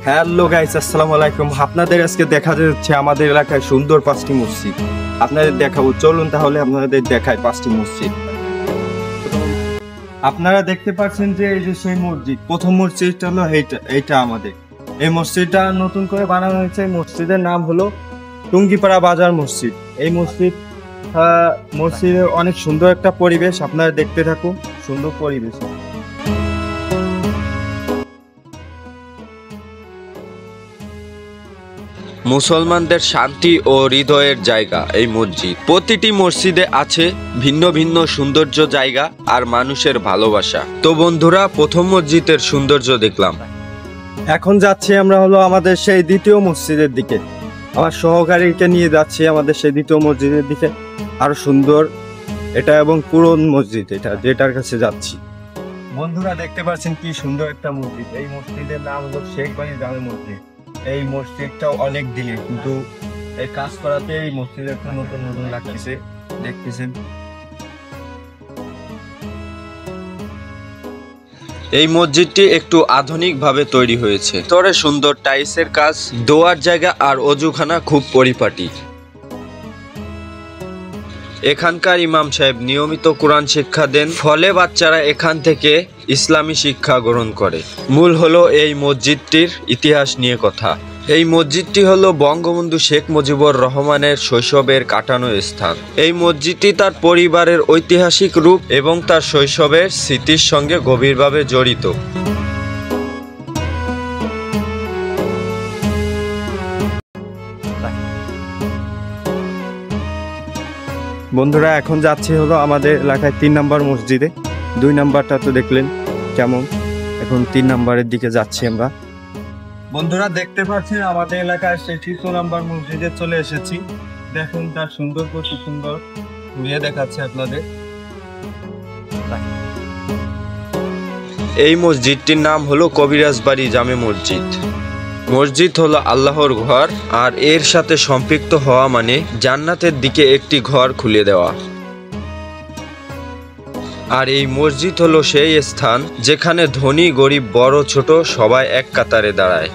Hello guys, আসসালামু আলাইকুম। আপনাদের আজকে দেখা যাচ্ছে আমাদের এলাকায় সুন্দর 5টি মসজিদ আপনাদের দেখাবো। চলুন তাহলে আপনাদের দেখাই 5টি মসজিদ। আপনারা দেখতে পাচ্ছেন যে এই যে সেই মসজিদ, প্রথম মসজিদটা হলো এইটা আমাদের। এই মসজিদটা নতুন করে বানানো হয়েছে। মসজিদের নাম হলো টুঙ্গিপাড়া বাজার মসজিদ। এই মসজিদের অনেক সুন্দর একটা পরিবেশ, আপনারা দেখতে থাকুন। সুন্দর পরিবেশ। মুসলমানদের শান্তি ও হৃদয়ের জায়গা এই মসজিদ। প্রতিটি মসজিদে আছে ভিন্ন ভিন্ন সৌন্দর্য জায়গা আর মানুষের ভালোবাসা। তো বন্ধুরা, প্রথম মসজিদের সৌন্দর্য দেখলাম। এখন যাচ্ছি আমরা হলো আমাদের সেই দ্বিতীয় মসজিদের দিকে। আমার সহকারীকে নিয়ে যাচ্ছি আমাদের সেই দ্বিতীয় মসজিদের দিকে। আরো সুন্দর এটা এবং পুরন মসজিদ, এটা যেটার কাছে যাচ্ছি। বন্ধুরা দেখতে পাচ্ছেন কি সুন্দর একটা মসজিদ। এই মসজিদের নাম হলো শেখ বাড়ি জামে মসজিদ। এই মসজিদটাও অনেক দিনের, কিন্তু এই কাজ করাতে এই মসজিদের নতুন নতুন লাগতেছে, দেখতেছেন। এই মসজিদটি একটু আধুনিকভাবে তৈরি হয়েছে। ভিতরে সুন্দর টাইলসের কাজ, দোয়ার জায়গা আর অজুখানা খুব পরিপাটি। এখানকার ইমাম সাহেব নিয়মিত কোরআন শিক্ষা দেন, ফলে বাচ্চারা এখান থেকে ইসলামী শিক্ষা গ্রহণ করে। মূল হলো এই মসজিদটির ইতিহাস নিয়ে কথা। এই মসজিদটি হলো বঙ্গবন্ধু শেখ মুজিবুর রহমানের শৈশবের কাটানো স্থান। এই মসজিদটি তার পরিবারের ঐতিহাসিক রূপ এবং তার শৈশবের স্মৃতির সঙ্গে গভীরভাবে জড়িত। বন্ধুরা এখন যাচ্ছি হলো আমাদের এলাকায় 3 নম্বর মসজিদে। 2 নম্বরটা তো দেখলেন কেমন, এখন 3 নম্বরের দিকে যাচ্ছি আমরা। বন্ধুরা দেখতে পাচ্ছেন আমাদের এলাকায় সেই 3 নম্বর মসজিদে চলে এসেছি। দেখুন তার সুন্দর, প্রচুর সুন্দর ঘুরিয়ে দেখাচ্ছে আপনাদের। এই মসজিদটির নাম হলো কবিরাজ বাড়ি জামে মসজিদ। মসজিদ হলো আল্লাহর ঘর, আর এর সাথে সম্পৃক্ত হওয়া মানে জান্নাতের দিকে একটি ঘর খুলে দেওয়া। আর এই মসজিদ হলো সেই স্থান যেখানে ধনী গরিব বড় ছোট সবাই এক কাতারে দাঁড়ায়।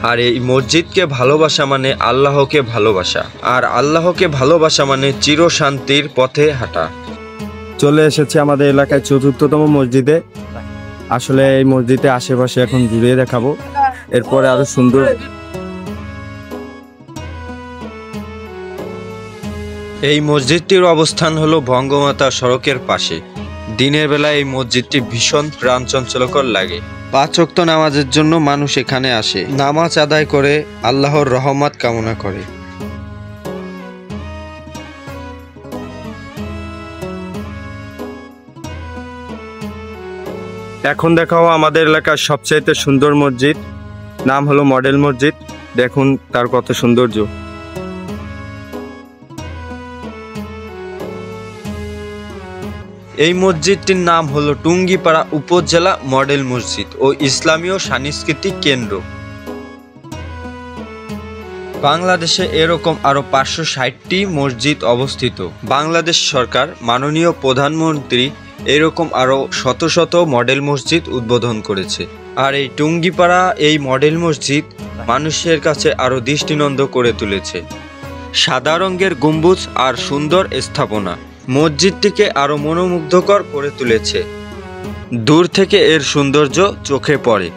আর এই মসজিদকে ভালোবাসা মানে আল্লাহকে ভালোবাসা, আর আল্লাহকে ভালোবাসা মানে চিরশান্তির পথে হাঁটা। চলে এসেছি আমাদের এলাকায় 4র্থতম মসজিদে। আসলে এই মসজিদে আশেপাশে এখন ঘুরিয়ে দেখাবো, এরপরে আরো সুন্দর। এই মসজিদটির অবস্থান হলো বঙ্গমাতা সড়কের পাশে। দিনের বেলা এই মসজিদটি ভীষণ প্রাণচঞ্চলকর লাগে। 5 ওয়াক্ত নামাজের জন্য মানুষ এখানে আসে, নামাজ আদায় করে আল্লাহর রহমত কামনা করে। এখন দেখাও আমাদের এলাকার সবচাইতে সুন্দর মসজিদ, নাম হলো মডেল মসজিদ। দেখুন তার কত সৌন্দর্য। এই মসজিদটির নাম হলো টুঙ্গিপাড়া উপজেলা মডেল মসজিদ ও ইসলামীয় সাংস্কৃতিক কেন্দ্র। বাংলাদেশে এরকম আরো 560টি মসজিদ অবস্থিত। বাংলাদেশ সরকার মাননীয় প্রধানমন্ত্রী এরকম আরো শত শত মডেল মসজিদ উদ্বোধন করেছে। আর এই টুঙ্গিপাড়া এই মডেল মসজিদ মানুষের কাছে আরো দৃষ্টিনন্দন করে তুলেছে। সাদা রঙের গম্বুজ আর সুন্দর স্থাপনা মসজিদটিকে আরো মনোমুগ্ধকর করে তুলেছে। দূর থেকে এর সৌন্দর্য চোখে পড়ে।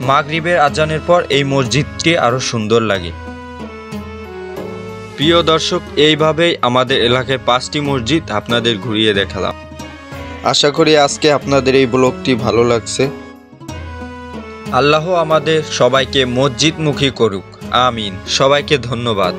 মাগরিবের আজানের পর এই মসজিদটি আরো সুন্দর লাগে। প্রিয় দর্শক, এইভাবেই আমাদের এলাকায় 5টি মসজিদ আপনাদের ঘুরিয়ে দেখালাম। আশা করি আজকে আপনাদের এই ব্লগটি ভালো লাগছে। আল্লাহ আমাদের সবাইকে মসজিদমুখী করুক, আমিন। সবাইকে ধন্যবাদ।